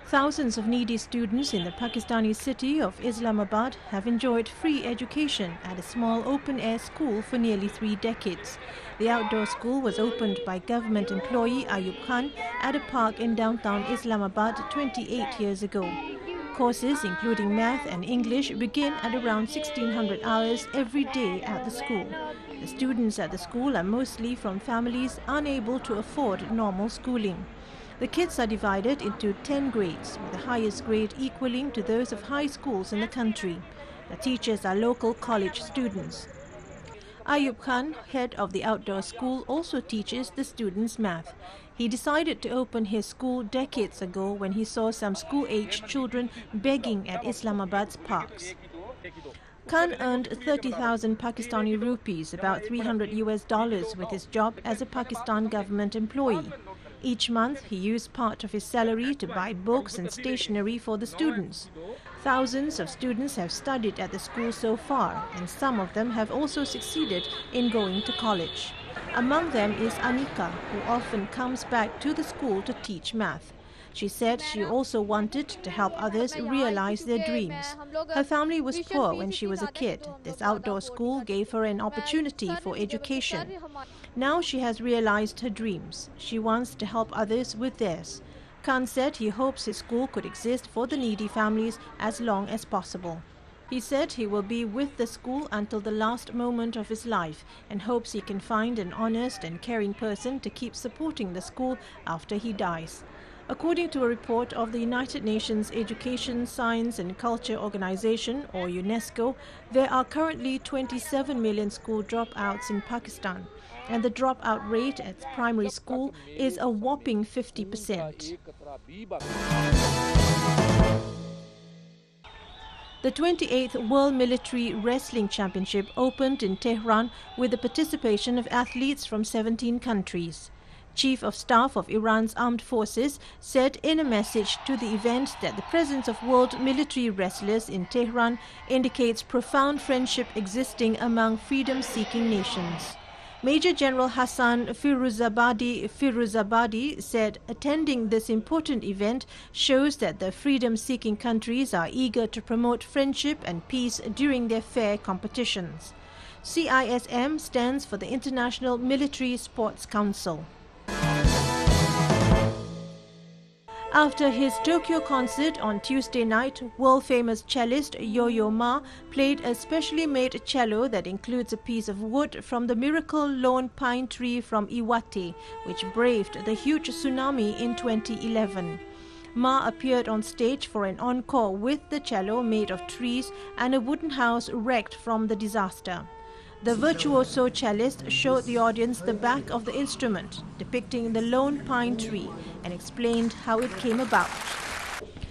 Thousands of needy students in the Pakistani city of Islamabad have enjoyed free education at a small open-air school for nearly 3 decades. The outdoor school was opened by government employee Ayub Khan at a park in downtown Islamabad 28 years ago. Courses including math and English begin at around 1600 hours every day at the school. The students at the school are mostly from families unable to afford normal schooling. The kids are divided into 10 grades, with the highest grade equaling to those of high schools in the country. The teachers are local college students. Ayub Khan, head of the outdoor school, also teaches the students math. He decided to open his school decades ago when he saw some school-aged children begging at Islamabad's parks. Khan earned 30,000 Pakistani rupees, about $300 with his job as a Pakistan government employee. Each month, he used part of his salary to buy books and stationery for the students. Thousands of students have studied at the school so far, and some of them have also succeeded in going to college. Among them is Anika, who often comes back to the school to teach math. She said she also wanted to help others realize their dreams. Her family was poor when she was a kid. This outdoor school gave her an opportunity for education. Now she has realized her dreams. She wants to help others with theirs. Khan said he hopes his school could exist for the needy families as long as possible. He said he will be with the school until the last moment of his life and hopes he can find an honest and caring person to keep supporting the school after he dies. According to a report of the United Nations Education, Science and Culture Organization, or UNESCO, there are currently 27 million school dropouts in Pakistan, and the dropout rate at primary school is a whopping 50%. The 28th World Military Wrestling Championship opened in Tehran with the participation of athletes from 17 countries. Chief of Staff of Iran's Armed Forces said in a message to the event that the presence of world military wrestlers in Tehran indicates profound friendship existing among freedom-seeking nations. Major General Hassan Firuzabadi said attending this important event shows that the freedom-seeking countries are eager to promote friendship and peace during their fair competitions. CISM stands for the International Military Sports Council. After his Tokyo concert on Tuesday night, world-famous cellist Yo-Yo Ma played a specially made cello that includes a piece of wood from the miracle lone pine tree from Iwate, which braved the huge tsunami in 2011. Ma appeared on stage for an encore with the cello made of trees and a wooden house wrecked from the disaster. The virtuoso cellist showed the audience the back of the instrument, depicting the lone pine tree, and explained how it came about.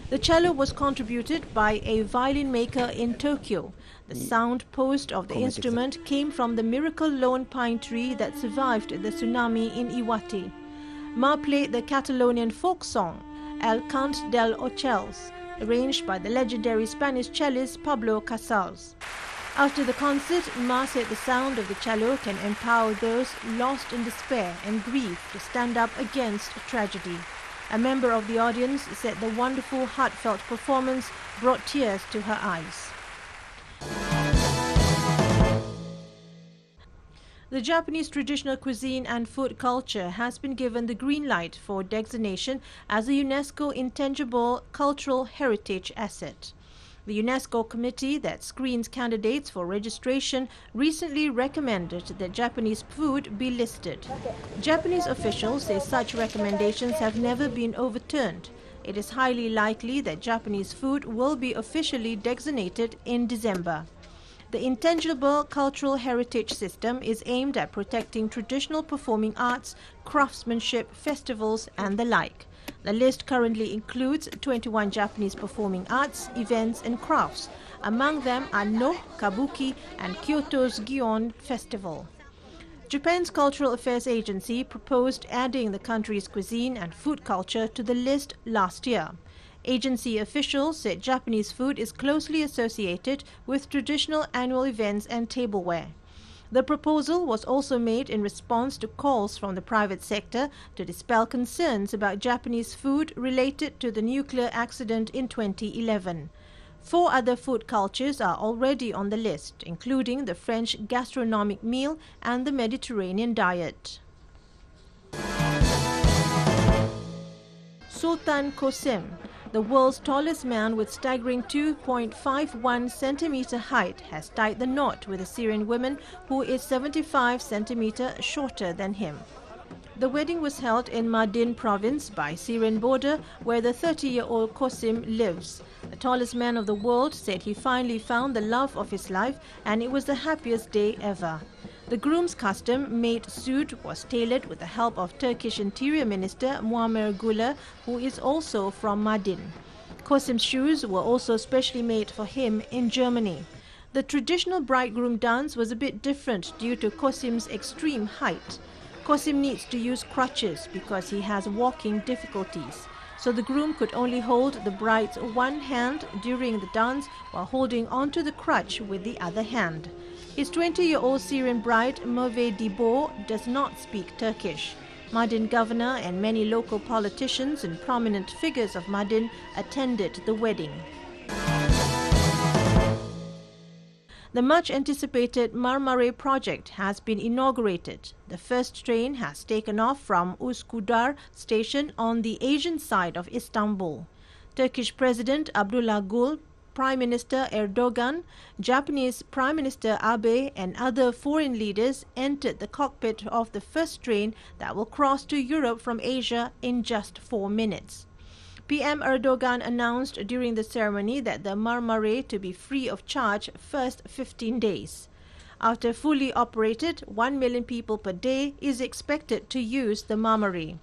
The cello was contributed by a violin maker in Tokyo. The sound post of the instrument came from the miracle lone pine tree that survived the tsunami in Iwate. Ma played the Catalonian folk song, El Cant del Ochels, arranged by the legendary Spanish cellist Pablo Casals. After the concert, Ma said the sound of the cello can empower those lost in despair and grief to stand up against tragedy. A member of the audience said the wonderful, heartfelt performance brought tears to her eyes. The Japanese traditional cuisine and food culture has been given the green light for designation as a UNESCO Intangible Cultural Heritage Asset. The UNESCO committee that screens candidates for registration recently recommended that Japanese food be listed. Japanese officials say such recommendations have never been overturned. It is highly likely that Japanese food will be officially designated in December. The Intangible Cultural Heritage System is aimed at protecting traditional performing arts, craftsmanship, festivals, and the like. The list currently includes 21 Japanese performing arts, events, and crafts. Among them are No, Kabuki, and Kyoto's Gion Festival. Japan's Cultural Affairs Agency proposed adding the country's cuisine and food culture to the list last year. Agency officials said Japanese food is closely associated with traditional annual events and tableware. The proposal was also made in response to calls from the private sector to dispel concerns about Japanese food related to the nuclear accident in 2011. 4 other food cultures are already on the list, including the French gastronomic meal and the Mediterranean diet. Sultan Qasim, the world's tallest man with staggering 2.51 centimeter height, has tied the knot with a Syrian woman who is 75 centimeter shorter than him. The wedding was held in Mardin province by Syrian border, where the 30-year-old Qasim lives. The tallest man of the world said he finally found the love of his life and it was the happiest day ever. The groom's custom-made suit was tailored with the help of Turkish Interior Minister Muammer Güler, who is also from Mardin. Qasim's shoes were also specially made for him in Germany. The traditional bridegroom dance was a bit different due to Qasim's extreme height. Qasim needs to use crutches because he has walking difficulties, so the groom could only hold the bride's one hand during the dance while holding onto the crutch with the other hand. His 20-year-old Syrian bride, Merve Dibo, does not speak Turkish. Mardin governor and many local politicians and prominent figures of Mardin attended the wedding. The much-anticipated Marmara project has been inaugurated. The first train has taken off from Üsküdar station on the Asian side of Istanbul. Turkish President Abdullah Gül, Prime Minister Erdogan, Japanese Prime Minister Abe and other foreign leaders entered the cockpit of the first train that will cross to Europe from Asia in just 4 minutes. PM Erdogan announced during the ceremony that the Marmara to be free of charge first 15 days. After fully operated, 1 million people per day is expected to use the Marmara.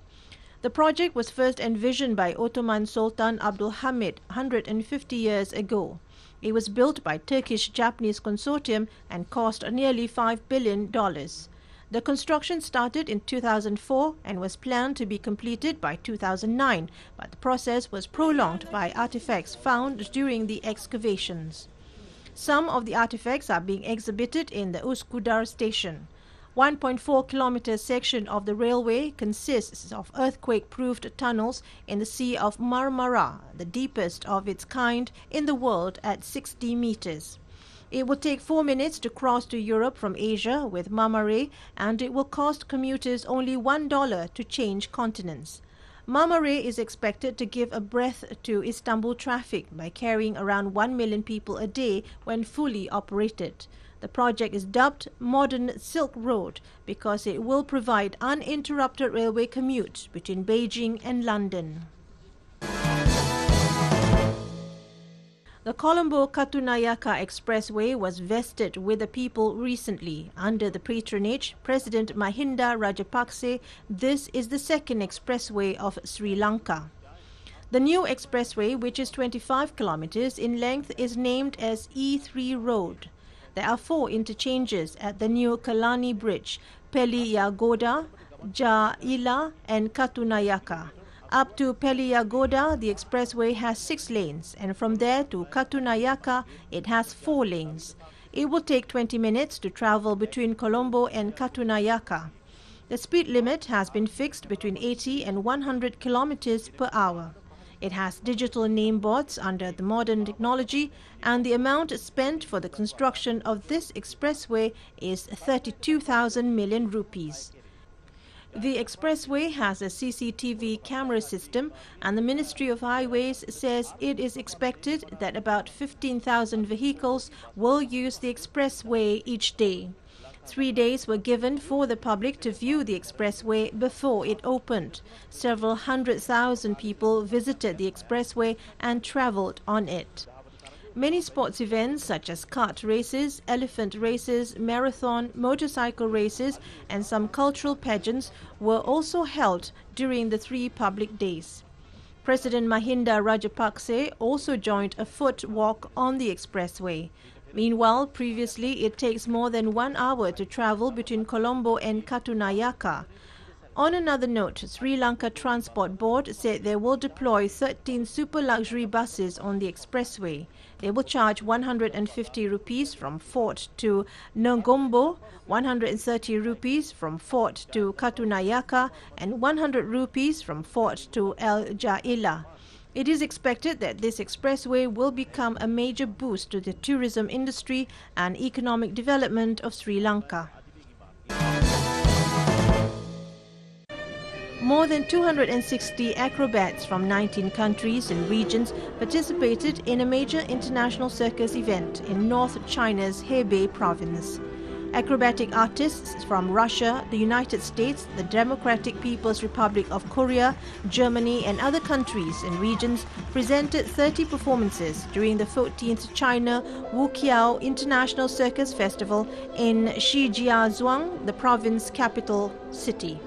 The project was first envisioned by Ottoman Sultan Abdülhamid 150 years ago. It was built by Turkish-Japanese consortium and cost nearly $5 billion. The construction started in 2004 and was planned to be completed by 2009, but the process was prolonged by artifacts found during the excavations. Some of the artifacts are being exhibited in the Üsküdar station. 1.4-kilometer section of the railway consists of earthquake-proofed tunnels in the Sea of Marmara, the deepest of its kind in the world at 60 meters. It will take 4 minutes to cross to Europe from Asia with Marmara, and it will cost commuters only $1 to change continents. Marmara is expected to give a breath to Istanbul traffic by carrying around 1 million people a day when fully operated. The project is dubbed Modern Silk Road because it will provide uninterrupted railway commute between Beijing and London. The Colombo-Katunayaka Expressway was vested with the people recently. Under the patronage, President Mahinda Rajapakse, this is the second expressway of Sri Lanka. The new expressway, which is 25 kilometers in length, is named as E3 Road. There are 4 interchanges at the new Kalani Bridge, Peliyagoda, Jaila and Katunayaka. Up to Peliyagoda, the expressway has 6 lanes, and from there to Katunayaka, it has 4 lanes. It will take 20 minutes to travel between Colombo and Katunayaka. The speed limit has been fixed between 80 and 100 kilometers per hour. It has digital name boards under the modern technology, and the amount spent for the construction of this expressway is 32,000 million rupees. The expressway has a CCTV camera system, and the Ministry of Highways says it is expected that about 15,000 vehicles will use the expressway each day. 3 days were given for the public to view the expressway before it opened. Several 100,000 people visited the expressway and traveled on it. Many sports events such as kart races, elephant races, marathon, motorcycle races and some cultural pageants were also held during the 3 public days. President Mahinda Rajapakse also joined a foot walk on the expressway. Meanwhile, previously it takes more than 1 hour to travel between Colombo and Katunayaka. On another note, Sri Lanka Transport Board said they will deploy 13 super luxury buses on the expressway. They will charge 150 rupees from Fort to Negombo, 130 rupees from Fort to Katunayaka, and 100 rupees from Fort to El Jaila. It is expected that this expressway will become a major boost to the tourism industry and economic development of Sri Lanka. More than 260 acrobats from 19 countries and regions participated in a major international circus event in North China's Hebei province. Acrobatic artists from Russia, the United States, the Democratic People's Republic of Korea, Germany and other countries and regions presented 30 performances during the 14th China Wuqiao International Circus Festival in Shijiazhuang, the province capital city.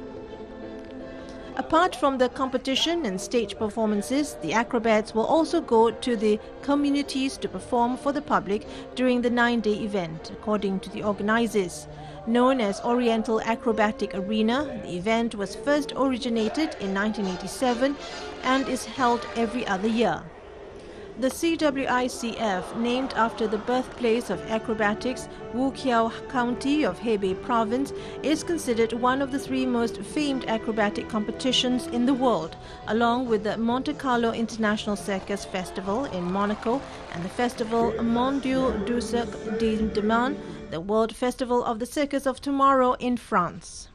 Apart from the competition and stage performances, the acrobats will also go to the communities to perform for the public during the 9-day event, according to the organizers. Known as Oriental Acrobatic Arena, the event was first originated in 1987 and is held every other year. The CWICF, named after the birthplace of acrobatics, Wuqiao County of Hebei Province, is considered one of the 3 most famed acrobatic competitions in the world, along with the Monte Carlo International Circus Festival in Monaco and the festival Mondial du Cirque de Demain, the World Festival of the Circus of Tomorrow in France.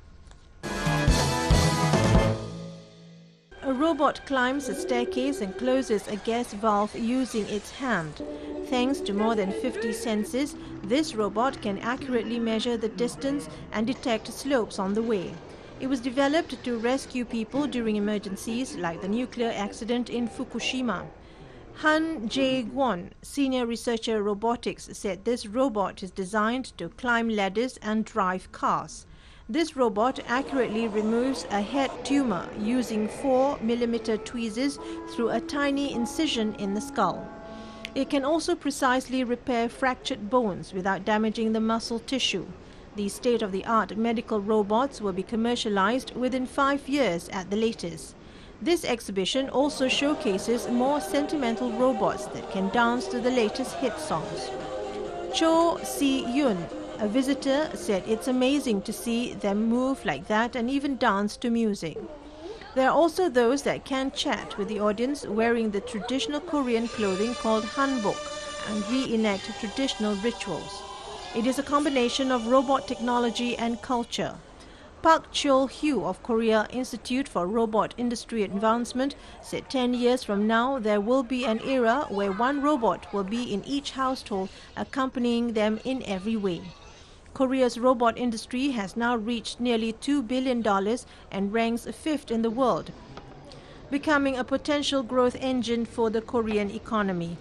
A robot climbs a staircase and closes a gas valve using its hand. Thanks to more than 50 sensors, this robot can accurately measure the distance and detect slopes on the way. It was developed to rescue people during emergencies like the nuclear accident in Fukushima. Han Jae-gwon, senior researcher robotics, said this robot is designed to climb ladders and drive cars. This robot accurately removes a head tumor using 4mm tweezers through a tiny incision in the skull. It can also precisely repair fractured bones without damaging the muscle tissue. These state-of-the-art medical robots will be commercialized within 5 years at the latest. This exhibition also showcases more sentimental robots that can dance to the latest hit songs. Cho Si-yoon, a visitor, said it's amazing to see them move like that and even dance to music. There are also those that can chat with the audience wearing the traditional Korean clothing called hanbok and reenact traditional rituals. It is a combination of robot technology and culture. Park Cheol-hyu of Korea Institute for Robot Industry Advancement said 10 years from now there will be an era where one robot will be in each household, accompanying them in every way. Korea's robot industry has now reached nearly $2 billion and ranks 5th in the world, becoming a potential growth engine for the Korean economy.